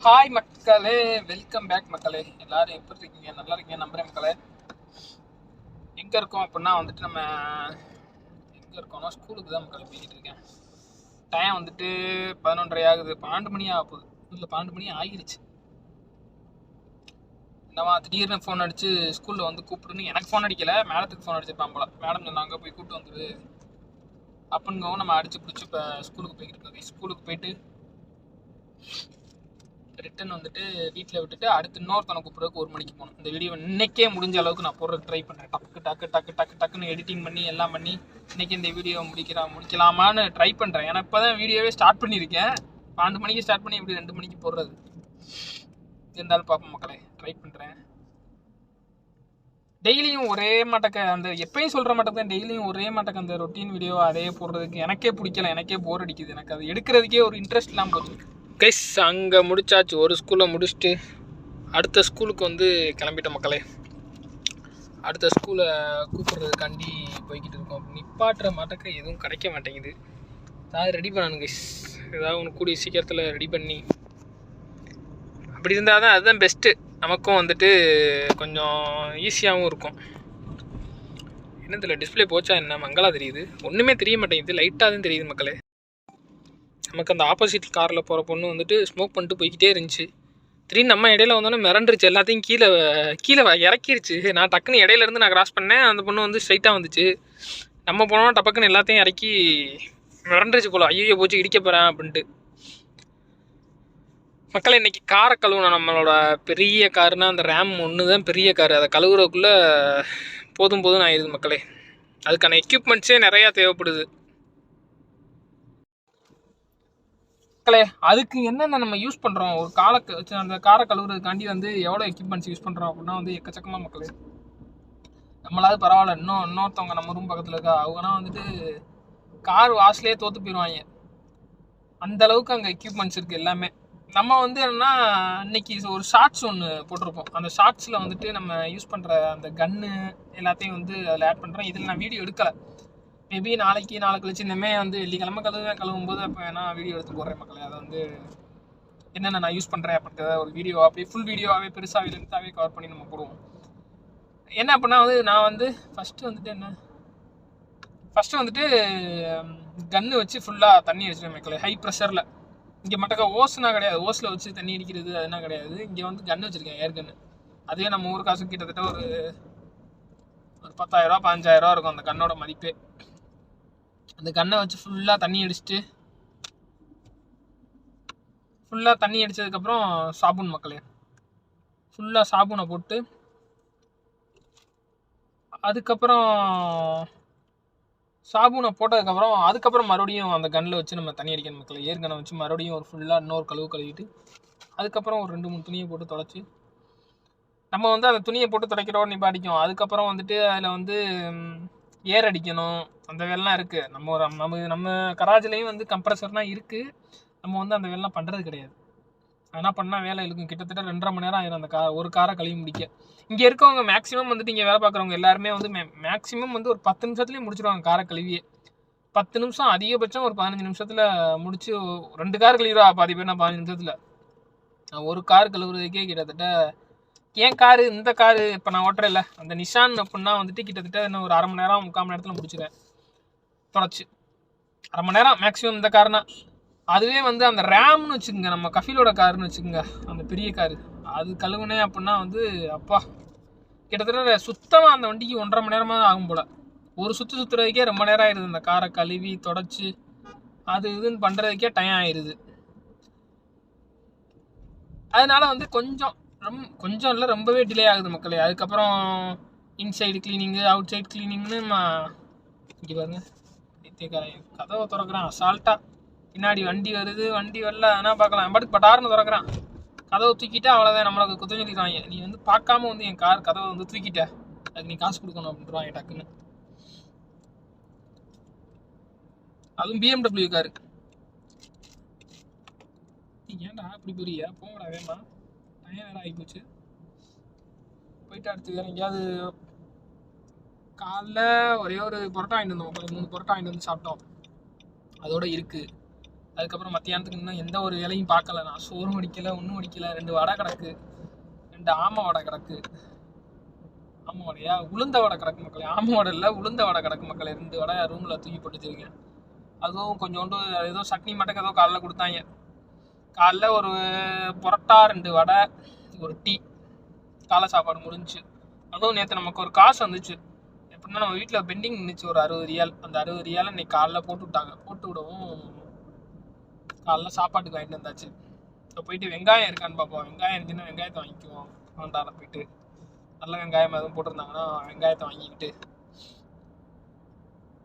Hi மக்களே, welcome back மக்களே. எல்லாரும் எப்படி இருக்கீங்க? நல்லா இருக்கீங்க நம்புறேன் மக்களே. எங்கே இருக்கோம் அப்படின்னா வந்துட்டு நம்ம எங்கே இருக்கோம்னா ஸ்கூலுக்கு தான் மக்களே போய்கிட்டு இருக்கேன். டைம் வந்துட்டு 11:30 ஆகுது. 12 மணி ஆக போகுது. இல்லை 12 மணி ஆகிருச்சு. என்னவா திடீர்னு ஃபோன் அடித்து ஸ்கூலில் வந்து கூப்பிடுன்னு எனக்கு ஃபோன் அடிக்கலை, மேடத்துக்கு ஃபோன் அடிச்சிருப்பான் போல. மேடம் சொன்னாங்க போய் கூப்பிட்டு வந்துடு அப்படிங்கவும் நம்ம அடித்து பிடிச்சி இப்போ ஸ்கூலுக்கு போய்கிட்டு இருக்கோம். ஸ்கூலுக்கு போயிட்டு ரிட்டன் வந்துட்டு வீட்டில் விட்டுட்டு அடுத்து இன்னொருத்தனை கூப்பிட்றதுக்கு 1 மணிக்கு போகணும். இந்த வீடியோ இன்றைக்கே முடிஞ்ச அளவுக்கு நான் போடுறதுக்கு ட்ரை பண்ணுறேன். டக்குன்னு எடிட்டிங் பண்ணி எல்லாம் பண்ணி இன்றைக்கி இந்த வீடியோ முடிக்கலாமான்னு ட்ரை பண்ணுறேன். ஏன்னா இப்போ தான் வீடியோவே ஸ்டார்ட் பண்ணியிருக்கேன். 12 மணிக்கு ஸ்டார்ட் பண்ணி இப்படி 2 மணிக்கு போடுறது இருந்தாலும் பார்ப்போம் மக்களே, ட்ரை பண்ணுறேன். டெய்லியும் ஒரே மாட்டக்க அந்த எப்பயும் சொல்கிற மாட்டக்கு தான் டெய்லியும் ஒரே மாட்டக்கு அந்த ரொட்டீன் வீடியோ அதே போடுறதுக்கு எனக்கே பிடிக்கல. எனக்கே போர் அடிக்குது. எனக்கு அது எடுக்கிறதுக்கே ஒரு இன்ட்ரெஸ்ட் இல்லாமல் போச்சு கைஸ். அங்கே முடிச்சாச்சு. ஒரு ஸ்கூலில் முடிச்சுட்டு அடுத்த ஸ்கூலுக்கு வந்து கிளம்பிட்ட மக்களே. அடுத்த ஸ்கூலை கூப்பிட்றதுக்காண்டி போய்கிட்டு இருக்கோம். நிப்பாட்டுற மாட்டக்க எதுவும் கிடைக்க மாட்டேங்குது. ஏதாவது ரெடி பண்ணணும் கைஸ். ஏதாவது ஒன்று கூடிய சீக்கிரத்தில் ரெடி பண்ணி அப்படி இருந்தால் தான் அதுதான் பெஸ்ட்டு. நமக்கும் வந்துட்டு கொஞ்சம் ஈஸியாகவும் இருக்கும். என்னதில்ல டிஸ்பிளே போச்சா என்ன மங்களா தெரியுது? ஒன்றுமே தெரிய மாட்டேங்குது. லைட்டாக தான் தெரியுது மக்களே. நமக்கு அந்த ஆப்போசிட் காரில் போகிற பொண்ணு வந்துட்டு ஸ்மோக் பண்ணிட்டு போய்கிட்டே இருந்துச்சு. திடீர்னு நம்ம இடையில வந்தோன்னே மிரண்டுருச்சு. எல்லாத்தையும் கீழே இறக்கிருச்சு. நான் டக்குன்னு இடையிலேருந்து நான் கிராஸ் பண்ணேன். அந்த பொண்ணு வந்து ஸ்ட்ரைட்டாக வந்துச்சு. நம்ம போனோம் டப்பக்குன்னு எல்லாத்தையும் இறக்கி மிரண்டுருச்சு போல். ஐயோ போச்சு இடிக்க போகிறேன் அப்படின்ட்டு. மக்களை இன்றைக்கி காரை கழுவணும். நம்மளோட பெரிய காருனா அந்த ரேம் ஒன்று தான் பெரிய காரு. அதை கழுவுறதுக்குள்ளே போதும் ஆயிடுது மக்களே. அதுக்கான எக்யூப்மெண்ட்ஸே நிறையா தேவைப்படுது. அதுக்கு என்னென்ன நம்ம யூஸ் பண்ணுறோம் ஒரு அந்த காரை கழுவுறதுக்காண்டி வந்து எவ்வளோ எக்யூப்மெண்ட்ஸ் யூஸ் பண்ணுறோம் அப்படின்னா வந்து எக்கச்சக்கமாக மக்களே. நம்மளாவது பரவாயில்ல, இன்னொருத்தவங்க நம்ம ரூம் பக்கத்தில் இருக்கா அவங்கன்னா வந்துட்டு கார் வாஷ்லேயே தோற்று போயிடுவாங்க. அந்த அளவுக்கு அங்கே எக்யூப்மெண்ட்ஸ் இருக்குது எல்லாமே. நம்ம வந்து என்னன்னா இன்னைக்கு ஒரு ஷார்ட்ஸ் ஒன்று போட்டிருப்போம். அந்த ஷார்ட்ஸில் வந்துட்டு நம்ம யூஸ் பண்ணுற அந்த கன்று எல்லாத்தையும் வந்து அதில் ஆட் பண்ணுறேன். இதில் நான் வீடியோ எடுக்கலை. மேபி நாளை கழிச்சு இந்தமே வந்து வெள்ளிக்கிழமை கழுவும் போது அப்போ வேணா வீடியோ எடுத்து போடுறேன் மக்களே. அதை வந்து என்னென்ன நான் யூஸ் பண்ணுறேன் அப்படின்றத ஒரு வீடியோ அப்படியே ஃபுல் வீடியோவாகவே பெருசாகவே லென்த்தாகவே கவர் பண்ணி நம்ம போடுவோம். என்ன அப்படின்னா வந்து நான் வந்து ஃபஸ்ட்டு வந்துட்டு கன்று வச்சு ஃபுல்லாக தண்ணி அடிச்சிடுவேன் மக்களே. ஹை ப்ரெஷரில். இங்கே மட்டும் ஓஸ்னா கிடையாது. ஓஸில் வச்சு தண்ணி அடிக்கிறது அதெல்லாம் கிடையாது. இங்கே வந்து கன்று வச்சுருக்கேன், ஏர் கன்று. அதுவே நம்ம ஊர் காசு கிட்டத்தட்ட ஒரு 10,000 15,000 இருக்கும் அந்த கண்ணோட மதிப்பே. அந்த கன்னை வச்சு ஃபுல்லாக தண்ணி அடித்ததுக்கப்புறம் சாபூன் மக்களே. ஃபுல்லாக சாபூனை போட்டு அதுக்கப்புறம் சாபூனை போட்டதுக்கப்புறம் மறுபடியும் அந்த கன்னில் வச்சு நம்ம தண்ணி அடிக்கணும் மக்களே. ஏர் கன்னை வச்சு மறுபடியும் ஒரு ஃபுல்லாக இன்னொரு கழுவிட்டு அதுக்கப்புறம் ஒரு 2-3 துணியை போட்டு துடைச்சி நம்ம வந்து அந்த துணியை போட்டு துடைக்கிறோன்னு நிப்பாட்டிக்கும். அதுக்கப்புறம் வந்துட்டு அதில் வந்து ஏர் அடிக்கணும். அந்த வேலைலாம் இருக்குது. நம்ம கராஜ்லேயும் வந்து கம்ப்ரஸர்லாம் இருக்குது. நம்ம வந்து அந்த வேலைலாம் பண்ணுறது கிடையாது. அதனால் பண்ணால் வேலை இருக்கும். கிட்டத்தட்ட 2.5 மணி நேரம் ஆயிரும் அந்த ஒரு காரை கழுவி முடிக்க. இங்கே இருக்கவங்க மேக்ஸிமம் வந்துட்டு இங்கே வேலை பார்க்குறவங்க எல்லாருமே வந்து மேக்ஸிமம் வந்து ஒரு 10 நிமிஷத்துலேயே முடிச்சிடுவாங்க காரை கழுவியே. 10 நிமிஷம் அதிகபட்சம் ஒரு 15 நிமிஷத்தில் முடிச்சு 2 கார் கழுவிடுவா பாதி பேர். நான் 15 நிமிஷத்தில் நான் ஒரு கார் கழுவுறதுக்கே கிட்டத்தட்ட ஏன் காரு இந்த காரு இப்போ நான் ஓட்டுறேன்ல அந்த நிஷான் அப்படின்னா வந்துட்டு கிட்டத்தட்ட இன்னும் ஒரு 1/2 மணி நேரம் 3/4 மணி நேரத்தில் முடிச்சிடுவேன் தொடச்சி. 1/2 மணி நேரம் மேக்ஸிமம் இந்த காருனா. அதுவே வந்து அந்த ரேம்னு வச்சுக்கோங்க, நம்ம கஃபீலோட காருன்னு வச்சுக்கோங்க, அந்த பெரிய காரு அது கழுவுனே அப்படின்னா வந்து அப்பா கிட்டத்தட்ட சுத்தமாக அந்த வண்டிக்கு 1.5 மணி நேரமாக ஆகும் போல். ஒரு சுற்றுறதுக்கே ரொம்ப நேரம் ஆயிடுது. அந்த காரை கழுவி தொடச்சி அது இதுன்னு பண்ணுறதுக்கே டைம் ஆயிடுது. அதனால வந்து கொஞ்சம் இல்லை ரொம்பவே டிலே ஆகுது மக்களே. அதுக்கப்புறம் இன்சைடு கிளீனிங்கு அவுட் சைடு கிளீனிங்னு இங்கே பாருங்க கதவை திறக்கிறான் அசால்ட்டாக. பின்னாடி வண்டி வருது, வண்டி வரல ஆனால் பார்க்கலாம். பட்டாருன்னு திறக்கிறான். கதவை தூக்கிட்டா அவ்வளோதான். நம்மளுக்கு குத்தம் சொல்லிடுவாங்க, நீ வந்து பார்க்காம வந்து என் கார் கதவை வந்து தூக்கிட்ட, அதுக்கு நீ காசு கொடுக்கணும் அப்படின்றாங்க டக்குன்னு. அதுவும் BMW காரு. ஏன்டா அப்படி புரிய போங்கடா வேணா, டைம் வேறு ஆகி போச்சு. போயிட்டு அடுத்து வேறு எங்கேயாவது காலைல ஒரே ஒரு பரோட்டா வாங்கிட்டு வந்தோம். 3 பரோட்டா வாங்கிட்டு வந்து சாப்பிட்டோம். அதோட இருக்குது. அதுக்கப்புறம் மத்தியானத்துக்கு இன்னும் எந்த ஒரு வேலையும் பார்க்கல நான். சோறும் அடிக்கலை, ஒன்றும் அடிக்கலை. 2 வடை கிடக்கு, 2 ஆமை வடை கிடக்கு. ஆமை வடையா, உளுந்த வடை கிடக்கு மக்களே. ஆமை வடை இல்லை, உளுந்த வடை கிடக்கு மக்களே. 2 வடை ரூமில் தூக்கி போட்டு வச்சுருக்கேன். அதுவும் கொஞ்சோண்டு ஏதோ சட்னி மட்டும் ஏதோ காலைல கொடுத்தாங்க. காலைல ஒரு புரோட்டா, 2 வடை, ஒரு டீ, காலை சாப்பாடு முடிஞ்சிச்சு. அதுவும் நேற்று நமக்கு ஒரு காசு வந்துச்சு. எப்படின்னா நம்ம வீட்டில் பெண்டிங் நின்றுச்சு ஒரு 60 ரியால். அந்த 60 ரியாலை இன்னைக்கு காலைல போட்டு விட்டாங்க. போட்டு விடவும் காலைல சாப்பாட்டுக்கு வாங்கிட்டு வந்தாச்சு. இப்போ போயிட்டு வெங்காயம் இருக்கான்னு பார்ப்போம். வெங்காயம் இருந்துச்சுன்னா வெங்காயத்தை வாங்கிக்குவோம். ஆண்டால போயிட்டு நல்ல வெங்காயம் எதுவும் போட்டிருந்தாங்கன்னா வெங்காயத்தை வாங்கிக்கிட்டு,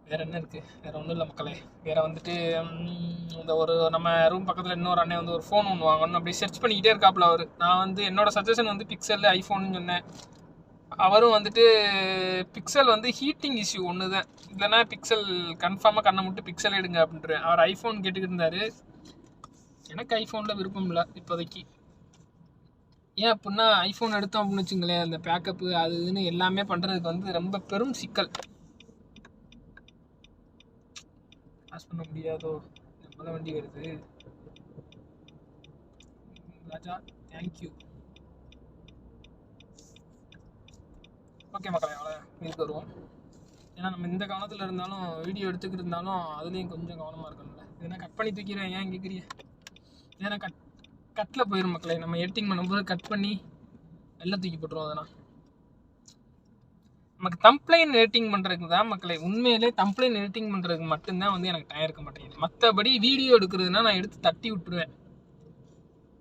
வேற என்ன இருக்கு, வேற ஒன்றும் இல்லை மக்களே. வேற வந்துட்டு இந்த ஒரு நம்ம ரூம் பக்கத்தில் இன்னொரு அண்ணன் வந்து ஒரு ஃபோன் ஒன்று வாங்கணும் அப்படி சர்ச் பண்ணிக்கிட்டே இருக்காப்புல அவர். நான் வந்து என்னோட சஜஷன் வந்து பிக்சல் ஐஃபோன்னு சொன்னேன். அவரும் வந்துட்டு பிக்சல் வந்து ஹீட்டிங் இஷ்யூ ஒன்று தான், இல்லைன்னா பிக்சல் கன்ஃபார்மாக கண்ணை மட்டும் பிக்சல் எடுங்க அப்படின்ட்டு அவர் ஐஃபோன் கேட்டுக்கிட்டு இருந்தார். எனக்கு ஐஃபோனில் விருப்பம் இல்லை இப்போதைக்கு. ஏன் அப்படின்னா ஐஃபோன் எடுத்தோம் அப்படின்னு வச்சுங்களேன், அந்த பேக்கப்பு அது இதுன்னு எல்லாமே பண்ணுறதுக்கு வந்து ரொம்ப பெரும் சிக்கல். பாஸ் பண்ண முடியாதோ, நம்மள வண்டி வருது. ராஜா தேங்க்யூ. ஓகே மக்களே, அவ்வளோ இதுக்கு வருவோம். ஏன்னா நம்ம இந்த கவனத்தில் இருந்தாலும் வீடியோ எடுத்துக்கிட்டு இருந்தாலும் அதுலேயும் கொஞ்சம் கவனமாக இருக்கணும்ல. இதனா கட் பண்ணி தூக்கிறேன், ஏன் கேட்குறீங்க? ஏன்னா கட்டில் போயிடும் மக்களே. நம்ம எடிட்டிங் பண்ணும்போது கட் பண்ணி எல்லாம் தூக்கி போட்டுருவோம். அதனால் நமக்கு தம்ப்ளைன் எடிட்டிங் பண்ணுறதுக்கு தான் மக்களே, உண்மையிலே தம்ப்ளைன் எடிட்டிங் பண்ணுறதுக்கு மட்டும்தான் வந்து எனக்கு டைம் இருக்க மாட்டேங்குது. மற்றபடி வீடியோ எடுக்கிறதுனா நான் எடுத்து தட்டி விட்டுருவேன்.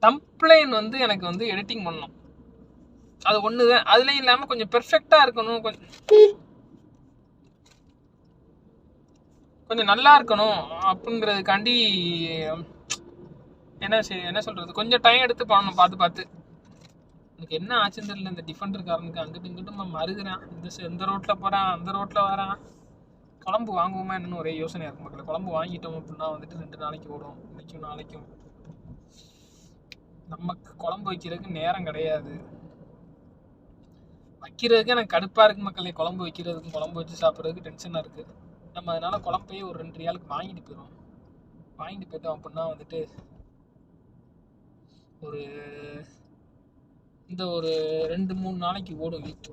தம்ப்ளைன் வந்து எனக்கு வந்து எடிட்டிங் பண்ணணும், அது ஒன்று தான். அதுலேயும் இல்லாமல் கொஞ்சம் பெர்ஃபெக்டாக இருக்கணும், கொஞ்சம் நல்லா இருக்கணும் அப்படிங்கிறதுக்காண்டி என்ன சொல்கிறது, கொஞ்சம் டைம் எடுத்து பண்ணணும் பார்த்து. எனக்கு என்ன ஆச்சுன்னு தெரியல, இந்த டிஃபெண்டர்காரனுக்கு அங்கிட்டு இங்கிட்டு மறுகிறேன். இந்த ரோட்டில் போகிறான், அந்த ரோட்டில் வரான். குழம்பு வாங்குவோமா என்னன்னு ஒரே யோசனையாக இருக்கும் மக்கள். குழம்பு வாங்கிட்டோம் அப்படின்னா வந்துட்டு 2 நாளைக்கு ஓடும், இன்னைக்கும் நாளைக்கும். நமக்கு குழம்பு வைக்கிறதுக்கு நேரம் கிடையாது. வைக்கிறதுக்கு எனக்கு கடுப்பாக இருக்குது மக்களே. குழம்பு வைக்கிறதுக்கும் குழம்பு வச்சு சாப்பிட்றதுக்கு டென்ஷனாக இருக்குது. நம்ம அதனால் குழம்பையே ஒரு 2 ரியாலுக்கு வாங்கிட்டு போயிடுவோம். வாங்கிட்டு போயிட்டோம் அப்படின்னா வந்துட்டு ஒரு 2-3 நாளைக்கு ஓடும் வீட்டு.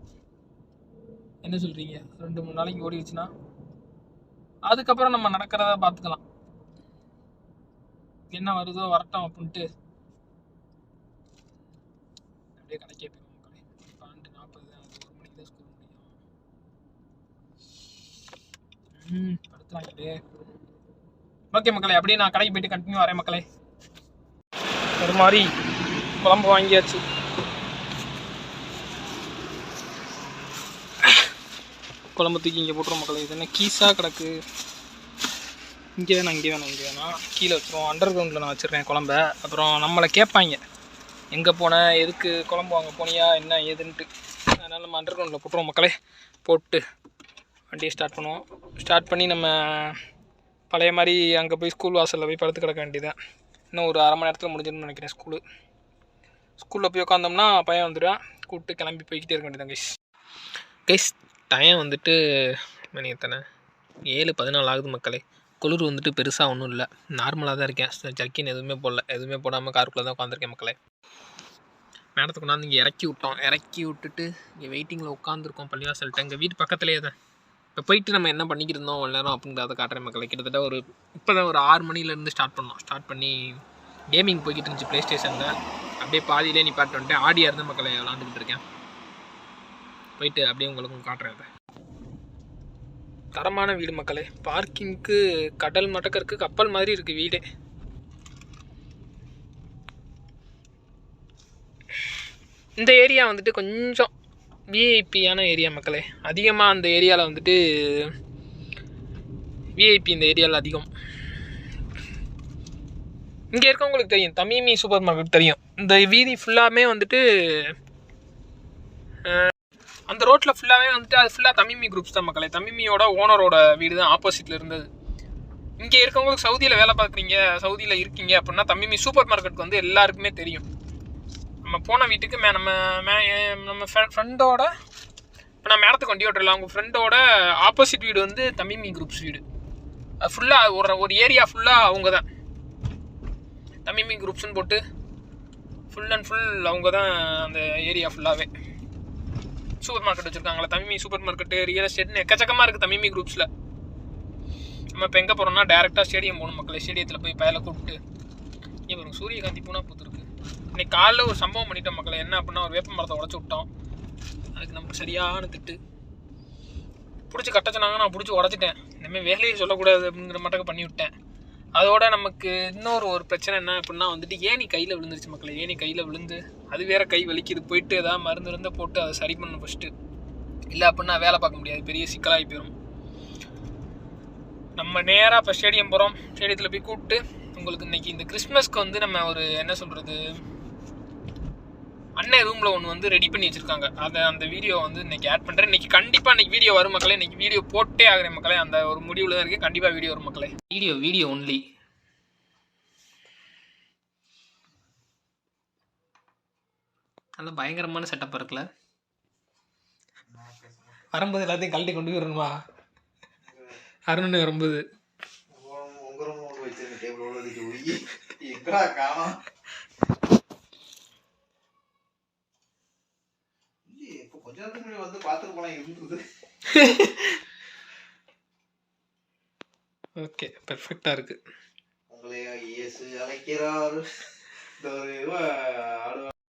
என்ன சொல்கிறீங்க? 2-3 நாளைக்கு ஓடிடுச்சுன்னா அதுக்கப்புறம் நம்ம நடக்கிறத பார்த்துக்கலாம். என்ன வருதோ வரட்டும் அப்படின்ட்டு அப்படியே கணக்கே போயிடும் மக்களே. 12:40 தான், 1 மணிக்கு தான் ஸ்கூல் முடியும். படுத்துறாங்களே. ஓகே மக்களே, அப்படியே நான் கடைக்கு போயிட்டு கண்டினியூ வரேன் மக்களே. ஒரு மாதிரி குழம்பு வாங்கியாச்சு. குழம்பு தூக்கி இங்கே போட்டுருவோம் மக்களே. இது என்ன கீஸாக கிடக்கு, இங்கே வேணாம் கீழே வச்சுருவோம். அண்டர் கிரவுண்டில் நான் வச்சுருக்கேன் குழம்ப. அப்புறம் நம்மளை கேட்பாங்க எங்கே போனேன், எதுக்கு குழம்பு வாங்க போனியா, என்ன ஏதுன்ட்டு. அதனால் நம்ம அண்டர் கிரவுண்டில் போட்டுருவோம் மக்களே. போட்டு வண்டியை ஸ்டார்ட் பண்ணுவோம். ஸ்டார்ட் பண்ணி நம்ம பழைய மாதிரி அங்கே போய் ஸ்கூல் வாசலில் போய் படுத்து கிடக்க வேண்டியதான். இன்னும் ஒரு 1/2 மணி நேரத்தில் முடிஞ்சிடும்னு நினைக்கிறேன். ஸ்கூலில் போய் உட்காந்தோம்னா பையன் வந்துடுவேன், கூப்பிட்டு கிளம்பி போய்கிட்டே இருக்க வேண்டியதான் கைஸ். டைம் வந்துட்டு மணி எத்தனை, 7:14 ஆகுது மக்களே. குளிர் வந்துட்டு பெருசாக ஒன்றும் இல்லை, நார்மலாக தான் இருக்கேன். ஜர்க்கின் எதுவுமே போடாமல் காருக்குள்ளே தான் உட்காந்துருக்கேன் மக்களே. மேடத்துக்கு கொண்டாந்து இங்கே இறக்கி விட்டுட்டு இங்கே வெயிட்டிங்கில் உட்காந்துருக்கோம் பள்ளிவாசல்கிட்ட. எங்கள் வீட்டு பக்கத்துலேயே தான். இப்போ போயிட்டு நம்ம என்ன பண்ணிக்கிட்டு இருந்தோம் ஒரு நேரம் அப்படிங்கிறத காட்டுறேன் மக்களே. கிட்டத்தட்ட இப்போ தான் ஒரு 6 மணிலேருந்து ஸ்டார்ட் பண்ணி கேமிங் போய்கிட்டு இருந்துச்சு ப்ளே ஸ்டேஷனில். அப்படியே பாதியிலே நிப்பாட்டு வந்துட்டேன். ஆடியாக இருந்த மக்களை விளாண்டுக்கிட்டு இருக்கேன். போயிட்டு அப்படியே உங்களுக்கும் காட்டுறேன். அதை தரமான வீடு மக்களே. பார்க்கிங்க்கு கடல் மட்டக்கருக்கு கப்பல் மாதிரி இருக்குது வீடே. இந்த ஏரியா வந்துட்டு கொஞ்சம் விஐபியான ஏரியா மக்களே. அதிகமாக அந்த ஏரியாவில் வந்துட்டு விஐபி இந்த ஏரியாவில் அதிகம். இங்கே இருக்கவங்களுக்கு தெரியும், தமீமி சூப்பர் மார்க்கெட் தெரியும். இந்த வீதி ஃபுல்லாமே வந்துட்டு அந்த ரோட்டில் ஃபுல்லாகவே வந்துட்டு அது ஃபுல்லாக தமீமி குரூப்ஸ் தான் மக்களே. தமீமியோட ஓனரோட வீடு தான் ஆப்போசிட்டில் இருந்தது. இங்கே இருக்கவங்களுக்கு சவுதியில் வேலை பார்க்குறீங்க, சவுதியில் இருக்கீங்க அப்படின்னா தமீமி சூப்பர் மார்க்கெட் வந்து எல்லாருக்குமே தெரியும். நம்ம போன வீட்டுக்கு நம்ம ஃப்ரெண்டோட, இப்போ நான் மேடத்துக்கு வண்டி ஓட்டுறல, அவங்க ஃப்ரெண்டோட ஆப்போசிட் வீடு வந்து தமீமி குரூப்ஸ் வீடு. அது ஃபுல்லாக ஒரு ஏரியா ஃபுல்லாக அவங்க தான். தமிமி குரூப்ஸ்னு போட்டு ஃபுல் அண்ட் ஃபுல் அவங்க தான் அந்த ஏரியா ஃபுல்லாகவே. Super market வச்சுருக்காங்களா, Tamimi super market, real எஸ்டேட்னு எக்கச்சக்கமாக இருக்குது தமிமி குரூப்ஸில். நம்ம இப்போ எங்கே போகிறோம்னா டேரெக்டாக ஸ்டேடியம் போகணும் மக்களே. ஸ்டேடியத்தில் போய் பயலை கூப்பிட்டு இவங்க சூரியகாந்தி பூனா பூத்துருக்கு. இன்னைக்கு காலைல ஒரு சம்பவம் பண்ணிட்டோம் மக்களே. என்ன அப்படின்னா ஒரு வேப்ப மரத்தை உடச்சி விட்டோம். அதுக்கு நமக்கு சரியான திட்டு பிடிச்சி கட்ட சொன்னாங்க. நான் பிடிச்சி உடச்சிட்டேன். இனிமேல் வேலையை சொல்லக்கூடாது அப்படிங்கிற மட்டும் பண்ணி விட்டேன். அதோட நமக்கு இன்னொரு ஒரு பிரச்சனை என்ன அப்படின்னா வந்துட்டு ஏணி கையில் விழுந்துருச்சு மக்களே. ஏணி கையில் விழுந்து அது வேற கை வலிக்குது. போயிட்டு ஏதாவது மருந்து போட்டு அதை சரி பண்ணணும் ஃபஸ்ட்டு. இல்லை அப்படின்னா வேலை பார்க்க முடியாது, பெரிய சிக்கலாகி போயிடும். நம்ம நேராக இப்போ ஸ்டேடியம் போகிறோம். ஸ்டேடியத்தில் போய் கூப்பிட்டு உங்களுக்கு இன்றைக்கி இந்த கிறிஸ்மஸ்க்கு வந்து நம்ம ஒரு என்ன சொல்கிறது அண்ணன் ரூமில் ஒன்று வந்து ரெடி பண்ணி வச்சுருக்காங்க. அதை அந்த வீடியோ வந்து இன்றைக்கி ஆட் பண்ணுறேன். இன்றைக்கி கண்டிப்பாக இன்றைக்கி வீடியோ வரும் மக்களே. இன்றைக்கி வீடியோ போட்டே ஆகிறேன் மக்களே. அந்த ஒரு முடிவில் தான் இருக்குது. கண்டிப்பாக வீடியோ வரும் மக்களே. Video only. நல்லா பயங்கரமான செட்டப் இருக்குல்ல. வரும்போது எல்லாத்தையும் கழட்டி கொண்டு வரணுமா அருண் வரும்போது? ஓகே, பெர்ஃபெக்டா இருக்கு.